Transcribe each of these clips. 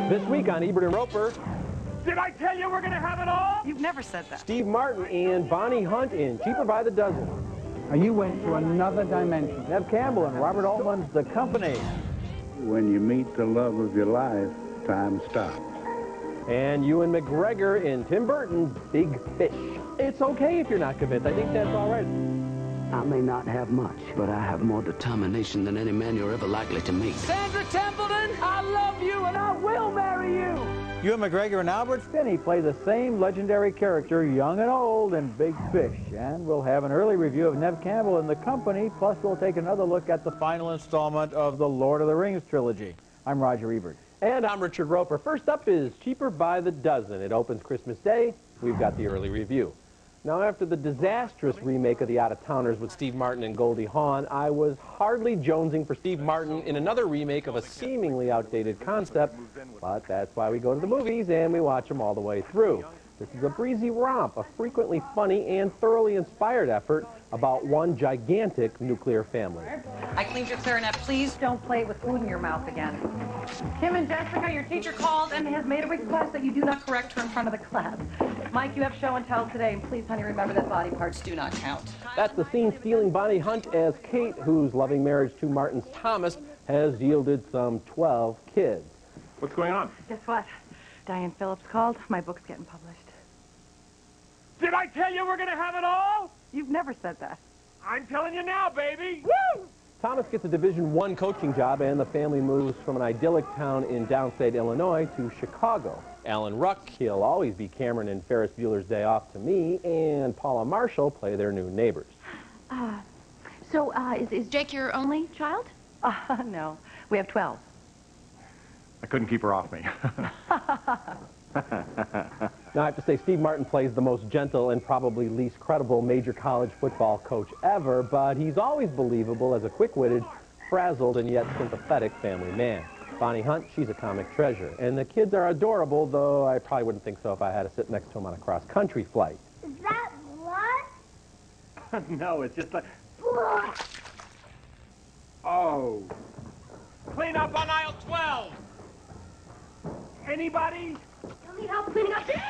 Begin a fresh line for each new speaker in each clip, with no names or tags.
This week on Ebert and Roeper,
Did I tell you we're going to have it all?
You've never said that.
Steve Martin and Bonnie Hunt in Cheaper by the Dozen.
You went to another dimension. Nev Campbell and Robert Altman's The Company.
When you meet the love of your life, time stops.
And Ewan McGregor in Tim Burton's Big Fish. It's okay if you're not convinced. I think that's all right.
I may not have much, but I have more determination than any man you're ever likely to meet.
Sandra Templeton, I love you and I will marry you.
Ewan McGregor and Albert Finney play the same legendary character, young and old, in Big Fish. And we'll have an early review of Nev Campbell and The Company, plus we'll take another look at the final installment of the Lord of the Rings trilogy. I'm Roger Ebert.
And I'm Richard Roeper. First up is Cheaper by the Dozen. It opens Christmas Day. We've got the early review. Now, after the disastrous remake of The Out-of-Towners with Steve Martin and Goldie Hawn, I was hardly jonesing for Steve Martin in another remake of a seemingly outdated concept, but that's why we go to the movies and we watch them all the way through. This is a breezy romp, a frequently funny and thoroughly inspired effort about one gigantic nuclear family.
I cleaned your clarinet. Please don't play it with food in your mouth again. Kim and Jessica, your teacher called and has made a request that you do not correct her in front of the class. Mike, you have show and tell today, and please, honey, remember that body parts do not count.
That's the scene stealing Bonnie Hunt as Kate, whose loving marriage to Martin's Thomas has yielded some 12 kids.
What's going on?
Guess what? Diane Phillips called. My book's getting published.
Did I tell you we're going to have it all?
You've never said that.
I'm telling you now, baby.
Woo!
Thomas gets a Division I coaching job, and the family moves from an idyllic town in downstate Illinois to Chicago. Alan Ruck, he'll always be Cameron in Ferris Bueller's Day Off to me, and Paula Marshall play their new neighbors.
Is Jake your only child?
No. We have 12.
I couldn't keep her off me.
Now, I have to say, Steve Martin plays the most gentle and probably least credible major college football coach ever, but he's always believable as a quick-witted, frazzled, and yet sympathetic family man. Bonnie Hunt, she's a comic treasure. And the kids are adorable, though I probably wouldn't think so if I had to sit next to them on a cross-country flight.
Is that blood?
No, it's just like... Oh. Clean up on aisle 12. Anybody?
You'll need help cleaning up this?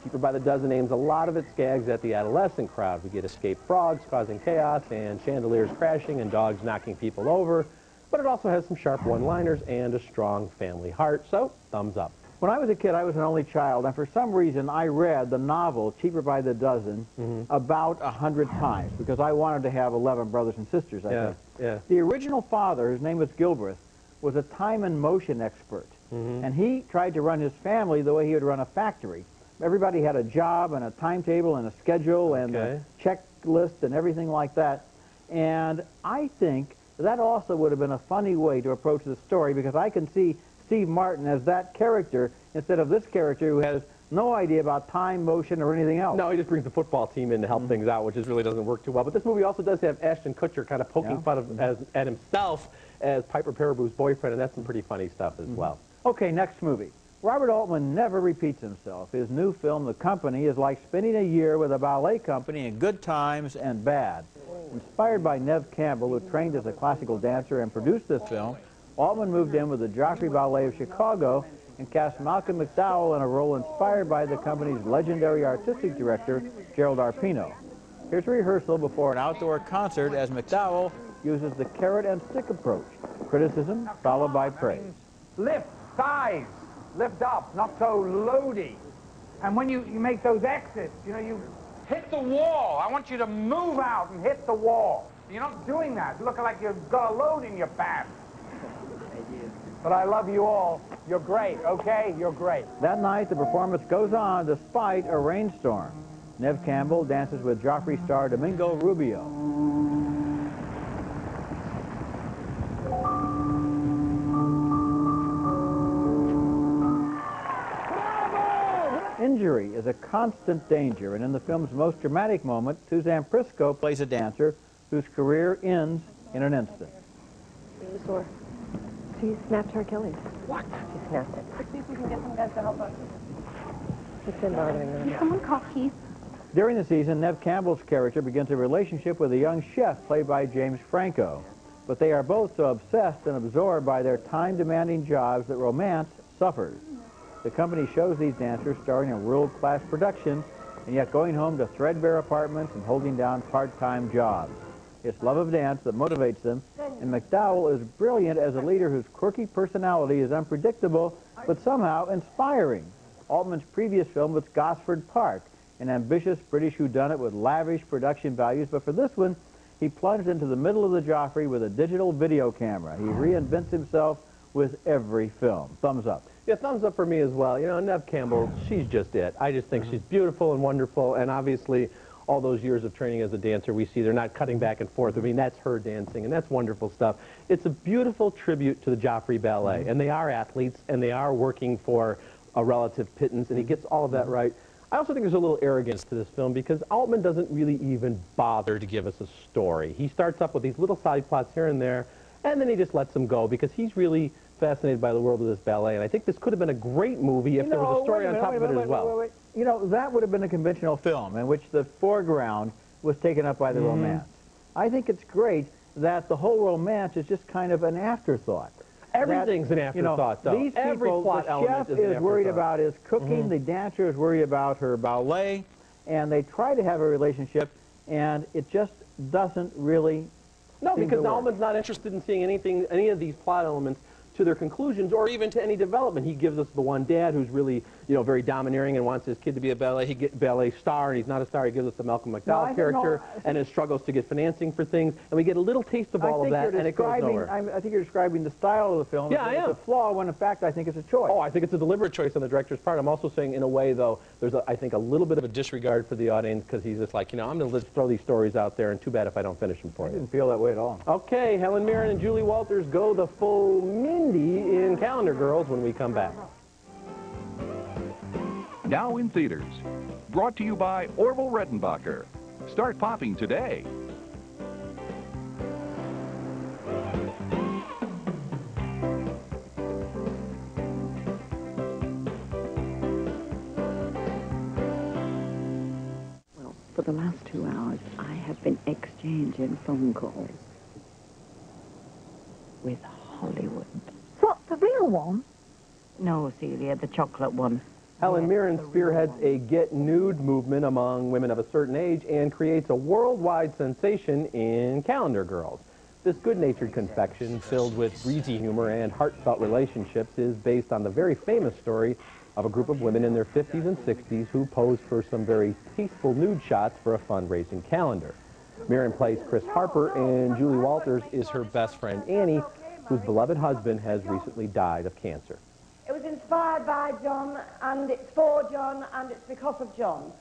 Cheaper by the Dozen aims a lot of its gags at the adolescent crowd. We get escaped frogs causing chaos and chandeliers crashing and dogs knocking people over. But it also has some sharp one-liners and a strong family heart, so thumbs up.
When I was a kid, I was an only child, and for some reason, I read the novel Cheaper by the Dozen about 100 times, because I wanted to have 11 brothers and sisters, I think.
Yeah.
The original father, his name was Gilbreth, was a time and motion expert, and he tried to run his family the way he would run a factory. Everybody had a job and a timetable and a schedule and a checklist and everything like that, and I think that also would have been a funny way to approach the story, because I can see Steve Martin as that character instead of this character who has no idea about time, motion, or anything else.
No, he just brings the football team in to help things out, which really doesn't work too well. But this movie also does have Ashton Kutcher kind of poking fun at himself as Piper Peraboo's boyfriend, and that's some pretty funny stuff as well.
Okay, next movie. Robert Altman never repeats himself. His new film, The Company, is like spending a year with a ballet company in good times and bad. Inspired by Nev Campbell, who trained as a classical dancer and produced this film, Altman moved in with the Joffrey Ballet of Chicago and cast Malcolm McDowell in a role inspired by the company's legendary artistic director, Gerald Arpino. Here's a rehearsal before an outdoor concert as McDowell uses the carrot and stick approach, criticism followed by praise.
Lift, thighs, lift up, not so loady. And when you make those exits, you know, you hit the wall. I want you to move out and hit the wall. You're not doing that. You look like you've got a load in your pants. But I love you all. You're great, okay? You're great.
That night, the performance goes on despite a rainstorm. Nev Campbell dances with Joffrey star Domingo Rubio. Injury is a constant danger, and in the film's most dramatic moment, Suzanne Prisco plays a dancer whose career ends in an instant.
Sore. She snapped her Achilles. What? She snapped it.
Let's see if we can get some guys to help us.
It's been bothering her.
Can someone call Keith?
During the season, Nev Campbell's character begins a relationship with a young chef played by James Franco. But they are both so obsessed and absorbed by their time-demanding jobs that romance suffers. The company shows these dancers starring in world-class productions and yet going home to threadbare apartments and holding down part-time jobs. It's love of dance that motivates them, and McDowell is brilliant as a leader whose quirky personality is unpredictable but somehow inspiring. Altman's previous film was Gosford Park, an ambitious British whodunit with lavish production values, but for this one, he plunged into the middle of the Joffrey with a digital video camera. He reinvents himself with every film. Thumbs up.
Yeah, thumbs up for me as well. You know, Neve Campbell, she's just it. I just think she's beautiful and wonderful, and obviously all those years of training as a dancer, we see they're not cutting back and forth. I mean, that's her dancing, and that's wonderful stuff. It's a beautiful tribute to the Joffrey Ballet, and they are athletes, and they are working for a relative pittance, and he gets all of that right. I also think there's a little arrogance to this film because Altman doesn't really even bother to give us a story. He starts up with these little side plots here and there, and then he just lets them go because he's really fascinated by the world of this ballet, and I think this could have been a great movie if there was a story on top of it as well.
You know, that would have been a conventional film in which the foreground was taken up by the romance. I think it's great that the whole romance is just kind of an afterthought.
Everything's an afterthought, though.
These
Every
people,
plot
the
element
chef
is
is worried about his cooking, the dancer is worried about her ballet, and they try to have a relationship, and it just doesn't really
No,
seem
because
to work.
Altman's not interested in seeing any of these plot elements to their conclusions or even to any development. He gives us the one dad who's really, you know, very domineering and wants his kid to be a ballet star, and he's not a star. He gives us the Malcolm McDowell character and his struggles to get financing for things, and we get a little taste of all of that, and it goes nowhere.
I think you're describing the style of the film.
Yeah, I am.
It's a flaw when, in fact, I think it's a choice.
Oh, I think it's a deliberate choice on the director's part. I'm also saying, in a way, though, there's, I think, a little bit of a disregard for the audience because he's just like, you know, I'm going to throw these stories out there, and too bad if I don't finish them for
I
you.
didn't feel that way at all.
Okay, Helen Mirren and Julie Walters go the full Mindy in Calendar Girls when we come back.
Now in theaters. Brought to you by Orville Redenbacher. Start popping today.
Well, for the last 2 hours, I have been exchanging phone calls with Hollywood.
What, the real one?
No, Celia, the chocolate one.
Helen Mirren spearheads a Get Nude movement among women of a certain age and creates a worldwide sensation in Calendar Girls. This good-natured confection, filled with breezy humor and heartfelt relationships, is based on the very famous story of a group of women in their 50s and 60s who posed for some very tasteful nude shots for a fundraising calendar. Mirren plays Chris Harper, and Julie Walters is her best friend Annie, whose beloved husband has recently died of cancer.
It was inspired by John, and it's for John, and it's because of John.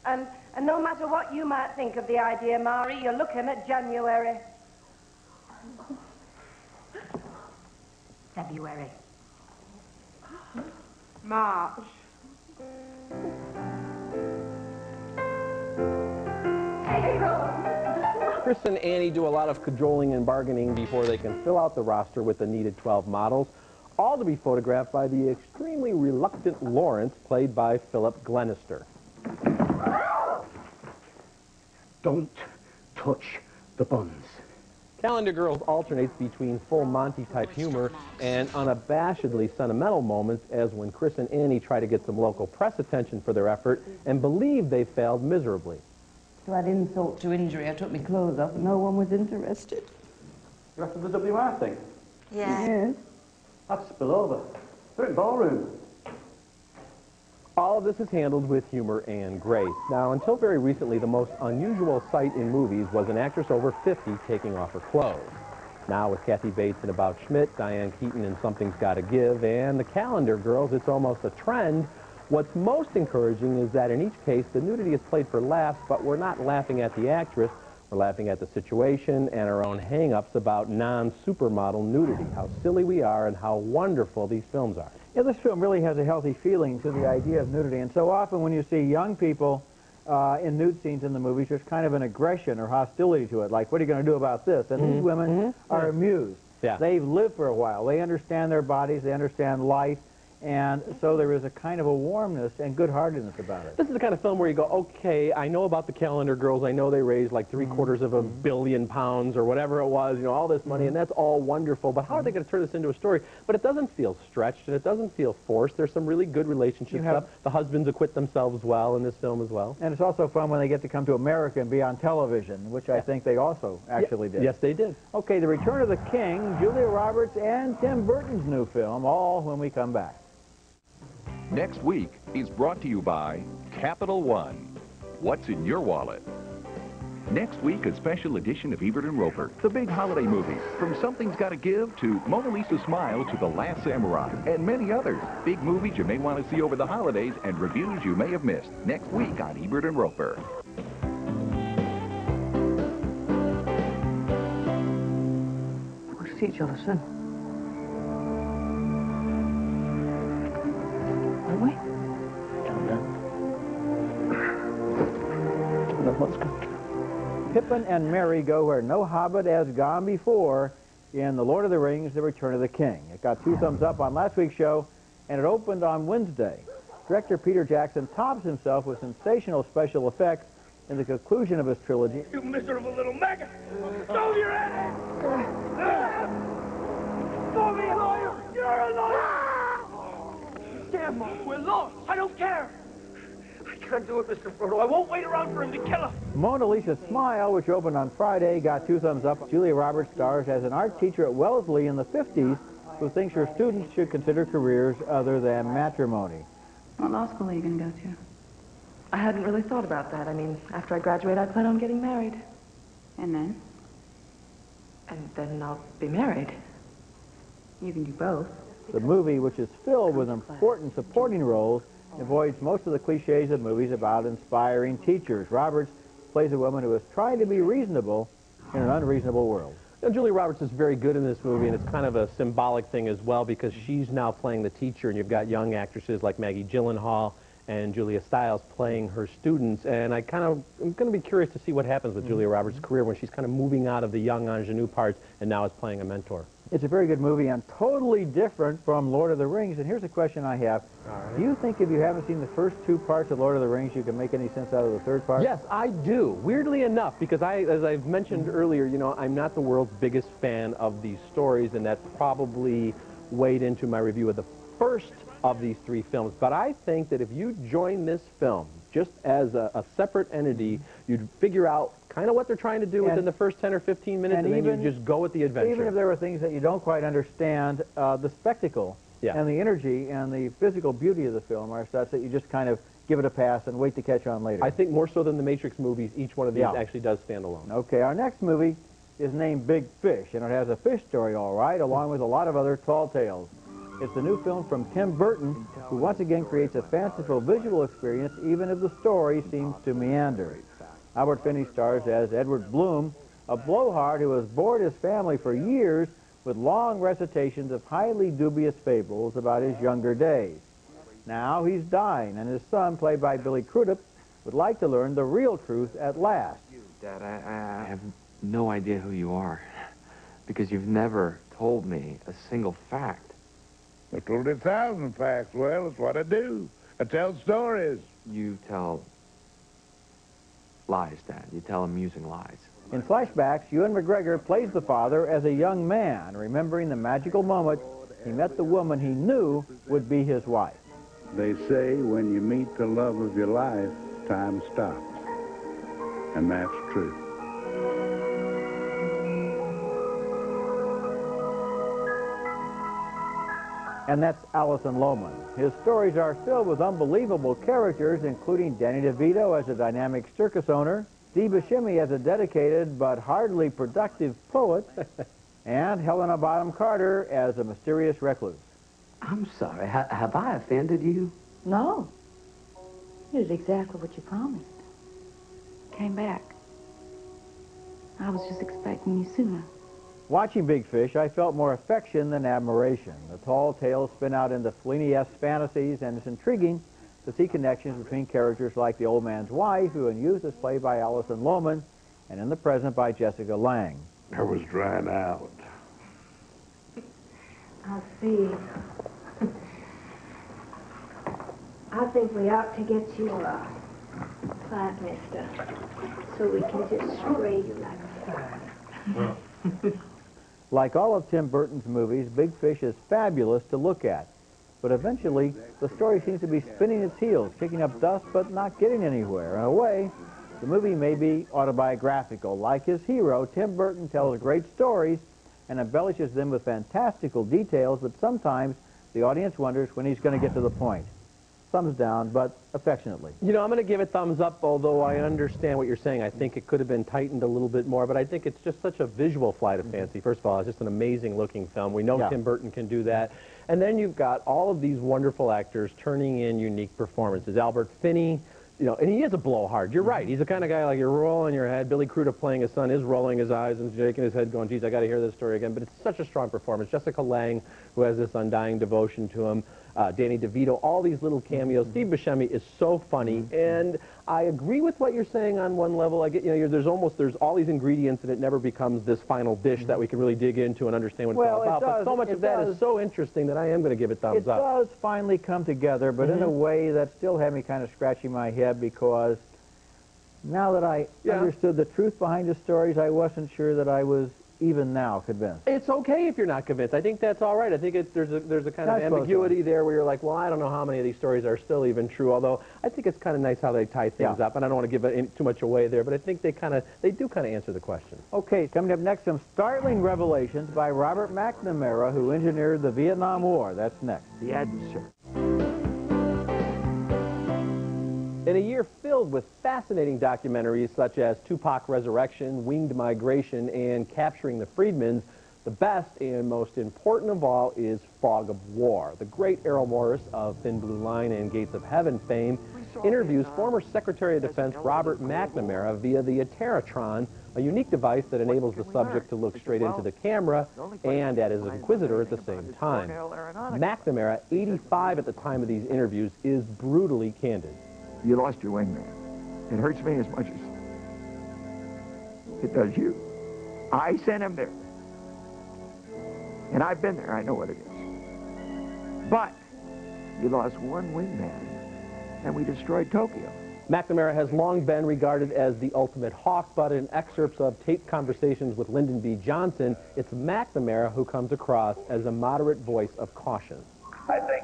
And no matter what you might think of the idea, Mari, you're looking at January.
February.
March.
Chris and Annie do a lot of cajoling and bargaining before they can fill out the roster with the needed 12 models, all to be photographed by the extremely reluctant Lawrence, played by Philip Glenister.
Don't touch the buns.
Calendar Girls alternates between full Monty-type humor and unabashedly sentimental moments, as when Chris and Annie try to get some local press attention for their effort and believe they failed miserably.
To add insult to injury, I took my clothes off, and no one was interested.
You're after the WR thing?
Yes.
That's spill over. They're in ballroom.
All of this is handled with humor and grace. Now, until very recently, the most unusual sight in movies was an actress over 50 taking off her clothes. Now, with Kathy Bates in About Schmidt, Diane Keaton in Something's Gotta Give, and the Calendar Girls, it's almost a trend. What's most encouraging is that in each case, the nudity is played for laughs, but we're not laughing at the actress. We're laughing at the situation and our own hang-ups about non-supermodel nudity, how silly we are and how wonderful these films are.
Yeah, this film really has a healthy feeling to the idea of nudity, and so often when you see young people in nude scenes in the movies, there's kind of an aggression or hostility to it, like, what are you going to do about this? And these women are amused.
Yeah.
They've lived for a while. They understand their bodies, they understand life, And so there is a kind of a warmness and good-heartedness about it.
This is the kind of film where you go, okay, I know about the Calendar Girls. I know they raised like three-quarters of £1 billion or whatever it was, you know, all this money, and that's all wonderful. But how are they going to turn this into a story? But it doesn't feel stretched, and it doesn't feel forced. There's some really good relationship stuff. The husbands acquit themselves well in this film as well.
And it's also fun when they get to come to America and be on television, which I think they also actually did.
Yes, they did.
Okay, The Return of the King, Julia Roberts, and Tim Burton's new film, all when we come back.
Next week is brought to you by Capital One. What's in your wallet? Next week, a special edition of Ebert and Roeper, the big holiday movie. From Something's Gotta Give to Mona Lisa's Smile to The Last Samurai, and many others. Big movies you may want to see over the holidays and reviews you may have missed. Next week on Ebert and Roeper.
We'll see each other soon. Won't we?
Let's go. Pippin and Merry go where no hobbit has gone before in The Lord of the Rings, The Return of the King. It got 2 thumbs up on last week's show, and it opened on Wednesday. Director Peter Jackson tops himself with sensational special effects in the conclusion of his trilogy.
You miserable little maggot! Show your ass! Call me a lawyer! You're a lawyer! Damn, Mom, we're lost. I don't care. I can't do it, Mr. Frodo. I won't wait around for him to kill us.
Mona Lisa's Smile, which opened on Friday, got 2 thumbs up. Julia Roberts stars as an art teacher at Wellesley in the 50s who thinks her students should consider careers other than matrimony.
What law school are you going to go to? I hadn't really thought about that. I mean, after I graduate, I plan on getting married.
And then?
And then I'll be married.
You can do both.
The movie, which is filled with important supporting roles, avoids most of the cliches of movies about inspiring teachers. Roberts plays a woman who is trying to be reasonable in an unreasonable world.
And Julia Roberts is very good in this movie, and it's kind of a symbolic thing as well because she's now playing the teacher, and you've got young actresses like Maggie Gyllenhaal and Julia Stiles playing her students. And I'm going to be curious to see what happens with Julia Roberts' career when she's kind of moving out of the young ingenue parts and now is playing a mentor.
It's a very good movie and totally different from Lord of the Rings. And here's a question I have. Do you think if you haven't seen the first 2 parts of Lord of the Rings, you can make any sense out of the 3rd part?
Yes, I do. Weirdly enough, because as I've mentioned earlier, you know, I'm not the world's biggest fan of these stories, and that probably weighed into my review of the first of these 3 films. But I think that if you join this film just as a separate entity, you'd figure out kind of what they're trying to do within the first 10 or 15 minutes, and then you just go with the adventure.
Even if there were things that you don't quite understand, the spectacle and the energy and the physical beauty of the film are such that you just kind of give it a pass and wait to catch on later.
I think more so than the Matrix movies, each one of these actually does stand alone.
Okay, our next movie is named Big Fish, and it has a fish story, all right, along with a lot of other tall tales. It's the new film from Tim Burton, who once again creates a fanciful visual experience, even if the story seems to meander. Albert Finney stars as Edward Bloom, a blowhard who has bored his family for years with long recitations of highly dubious fables about his younger days. Now he's dying, and his son, played by Billy Crudup, would like to learn the real truth at last.
Dad, I have no idea who you are, because you've never told me a single fact.
I've told you 1,000 facts. Well, it's what I do. I tell stories.
You tell lies, Dad. You tell amusing lies.
In flashbacks, Ewan McGregor plays the father as a young man, remembering the magical moment he met the woman he knew would be his wife.
They say when you meet the love of your life, time stops. And that's true.
And that's Alison Lohman. His stories are filled with unbelievable characters, including Danny DeVito as a dynamic circus owner, Steve Buscemi as a dedicated but hardly productive poet, and Helena Bonham Carter as a mysterious recluse.
I'm sorry. Have I offended you?
No. You did exactly what you promised. Came back. I was just expecting you sooner.
Watching Big Fish, I felt more affection than admiration. The tall tales spin out into Fellini-esque fantasies, and it's intriguing to see connections between characters like the old man's wife, who in youth is played by Alison Lohman, and in the present by Jessica Lange.
I was drying out.
I see.
out to get your plant, mister, so we can just spray you like fun.
Like all of Tim Burton's movies, Big Fish is fabulous to look at. But eventually, the story seems to be spinning its heels, kicking up dust but not getting anywhere. In a way, the movie may be autobiographical. Like his hero, Tim Burton tells great stories and embellishes them with fantastical details, but sometimes the audience wonders when he's going to get to the point. Thumbs down, but affectionately.
You know, I'm going to give it thumbs up, although I understand what you're saying. I think it could have been tightened a little bit more, but I think it's just such a visual flight of fancy. First of all, it's just an amazing-looking film. We know Tim Burton can do that. And then you've got all of these wonderful actors turning in unique performances. Albert Finney, you know, and he is a blowhard. You're right. He's the kind of guy like you're rolling your head. Billy Crudup playing his son is rolling his eyes and shaking his head going, geez, I got to hear this story again. But it's such a strong performance. Jessica Lange, who has this undying devotion to him. Danny DeVito, all these little cameos. Steve Buscemi is so funny, and I agree with what you're saying on one level. I get, you know, there's all these ingredients, and it never becomes this final dish that we can really dig into and understand what it's all about. But so much of that is so interesting that I am going to give it thumbs up.
It does finally come together, but in a way that still had me kind of scratching my head, because now that I understood the truth behind the stories, I wasn't sure that I was even now convinced.
It's okay if you're not convinced. I think that's all right. I think there's a kind of ambiguity there where you're like, well, I don't know how many of these stories are still even true, although I think it's kind of nice how they tie things up, and I don't want to give too much away there, but I think they do kind of answer the question.
Okay, coming up next, some startling revelations by Robert McNamara, who engineered the Vietnam War. That's next.
The answer.
In a year filled with fascinating documentaries such as Tupac Resurrection, Winged Migration, and Capturing the Freedmans, the best and most important of all is Fog of War. The great Errol Morris of Thin Blue Line and Gates of Heaven fame interviews former Secretary of Defense Robert McNamara via the Ateratron, a unique device that enables the subject to look straight into the camera and at his inquisitor at the same time. McNamara, 85 at the time of these interviews, is brutally candid.
You lost your wingman. It hurts me as much as it does you. I sent him there. And I've been there. I know what it is. But you lost one wingman, and we destroyed Tokyo.
McNamara has long been regarded as the ultimate hawk, but in excerpts of taped conversations with Lyndon B. Johnson, it's McNamara who comes across as a moderate voice of caution.
I think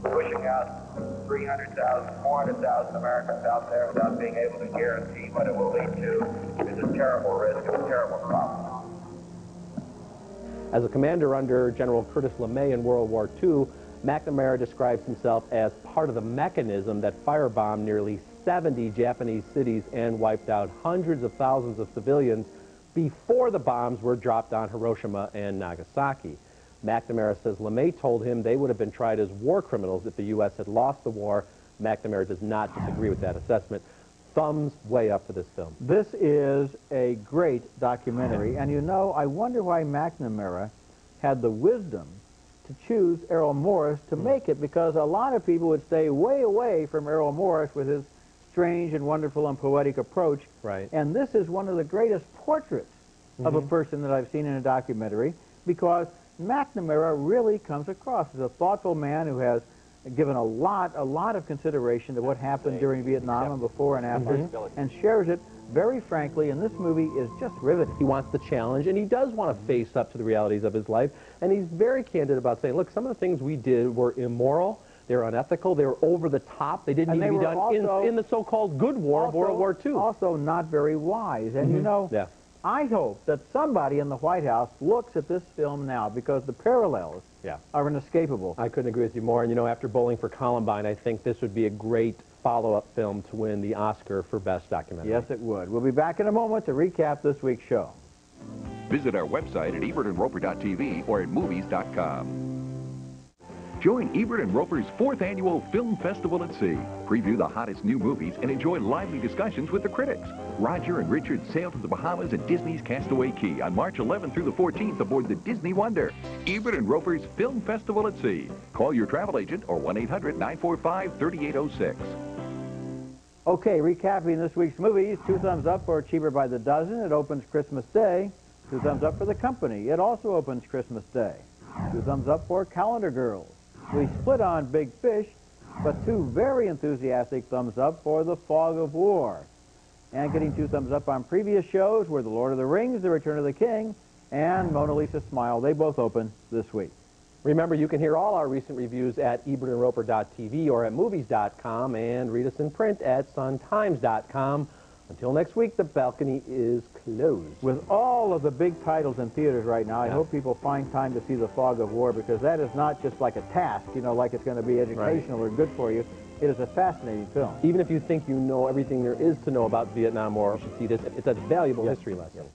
pushing out 300,000, 400,000 Americans out there without being able to guarantee what it will lead to is a terrible risk and a terrible problem.
As a commander under General Curtis LeMay in World War II, McNamara describes himself as part of the mechanism that firebombed nearly 70 Japanese cities and wiped out hundreds of thousands of civilians before the bombs were dropped on Hiroshima and Nagasaki. McNamara says LeMay told him they would have been tried as war criminals if the U.S. had lost the war. McNamara does not disagree with that assessment. Thumbs way up for this film.
This is a great documentary, and you know, I wonder why McNamara had the wisdom to choose Errol Morris to make it, because a lot of people would stay way away from Errol Morris with his strange and wonderful and poetic approach.
Right.
And this is one of the greatest portraits of a person that I've seen in a documentary, because McNamara really comes across as a thoughtful man who has given a lot of consideration to what happened during Vietnam and before and after, and shares it very frankly, and this movie is just riveting.
He wants the challenge, and he does want to face up to the realities of his life, and he's very candid about saying, look, some of the things we did were immoral, they were unethical, they were over the top, they didn't need to be done in the so-called good war of World War II.
Also not very wise, and you know, I hope that somebody in the White House looks at this film now, because the parallels are inescapable.
I couldn't agree with you more. And you know, after Bowling for Columbine, I think this would be a great follow-up film to win the Oscar for Best Documentary.
Yes, it would. We'll be back in a moment to recap this week's show.
Visit our website at ebertandroeper.tv or at movies.com. Join Ebert and Roeper's 4th annual Film Festival at Sea. Preview the hottest new movies and enjoy lively discussions with the critics. Roger and Richard sail to the Bahamas at Disney's Castaway Cay on March 11th through the 14th aboard the Disney Wonder. Ebert and Roeper's Film Festival at Sea. Call your travel agent or 1-800-945-3806.
Okay, recapping this week's movies, 2 thumbs up for Cheaper by the Dozen. It opens Christmas Day. 2 thumbs up for The Company. It also opens Christmas Day. 2 thumbs up for Calendar Girls. We split on Big Fish. but 2 very enthusiastic thumbs up for The Fog of War. And getting 2 thumbs up on previous shows were The Lord of the Rings, The Return of the King, and Mona Lisa Smile. They both open this week.
Remember, you can hear all our recent reviews at ebertandroeper.tv or at movies.com, and read us in print at suntimes.com. Until next week, the balcony is closed.
With all of the big titles in theaters right now, I hope people find time to see The Fog of War, because that is not just like a task, you know, like it's going to be educational or good for you. It is a fascinating film.
Even if you think you know everything there is to know about Vietnam War, you should see this. It's a valuable history lesson.